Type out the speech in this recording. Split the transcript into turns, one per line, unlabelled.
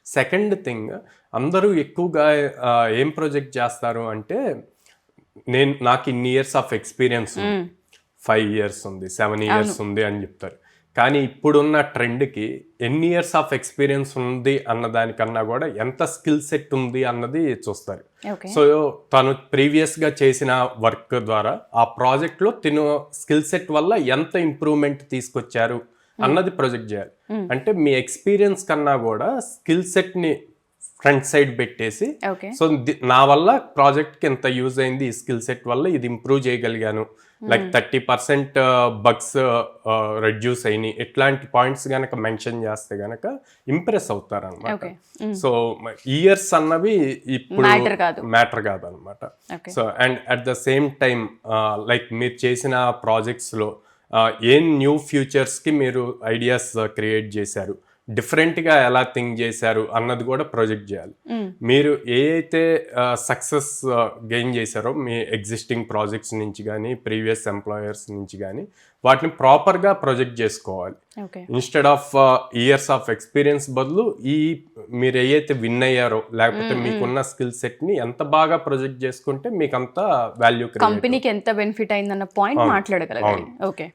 Second thing, అందరూ ఎక్కువగా ఏం ప్రొజెక్ట్ చేస్తారు అంటే, నాకు ఇన్ని ఇయర్స్ ఆఫ్ ఎక్స్పీరియన్స్ ఉంది, 5 years ఉంది, 7 years ఉంది అని చెప్తారు. కానీ ఇప్పుడున్న ట్రెండ్కి ఎన్ని ఇయర్స్ ఆఫ్ ఎక్స్పీరియన్స్ ఉంది అన్న దానికన్నా కూడా ఎంత స్కిల్ సెట్ ఉంది అన్నది చూస్తారు. సో తను ప్రీవియస్గా చేసిన వర్క్ ద్వారా ఆ ప్రాజెక్ట్లో తిను స్కిల్ సెట్ వల్ల ఎంత ఇంప్రూవ్మెంట్ తీసుకొచ్చారు అన్నది ప్రొజెక్ట్ చేయాలి. అంటే మీ ఎక్స్పీరియన్స్ కన్నా కూడా స్కిల్ సెట్ని ఫ్రంట్ సైడ్ పెట్టేసి, సో నా వల్ల ప్రాజెక్ట్కి ఎంత యూజ్ అయింది, ఈ స్కిల్ సెట్ వల్ల ఇది ఇంప్రూవ్ చేయగలిగాను, లైక్ 30% బగ్స్ రెడ్యూస్ అయినాయి, ఇట్లాంటి పాయింట్స్ గనక మెన్షన్ చేస్తే గనక ఇంప్రెస్ అవుతారు అనమాట. సో ఇయర్స్ అన్నవి ఇప్పుడు మ్యాటర్ కాదనమాట. So and at the same time like మీరు చేసిన ప్రాజెక్ట్స్లో ఏం న్యూ ఫ్యూచర్స్కి మీరు ఐడియాస్ క్రియేట్ చేశారు, డిఫరెంట్గా ఎలా థింక్ చేశారు అన్నది కూడా ప్రొజెక్ట్ చేయాలి. మీరు ఏ అయితే సక్సెస్ గెయిన్ చేశారో మీ ఎగ్జిస్టింగ్ ప్రాజెక్ట్స్ నుంచి కానీ ప్రీవియస్ ఎంప్లాయర్స్ నుంచి కానీ వాటిని ప్రాపర్గా ప్రొజెక్ట్ చేసుకోవాలి. Instead of years of experience బదులు మీరు ఏదైతే విన్ అయ్యారో లేకపోతే మీకున్న స్కిల్ సెట్ని ఎంత బాగా ప్రొజెక్ట్ చేసుకుంటే మీకు అంత వాల్యూ,
కంపెనీకి ఎంత బెనిఫిట్ అయిందన్న పాయింట్ మాట్లాడగలగాలి.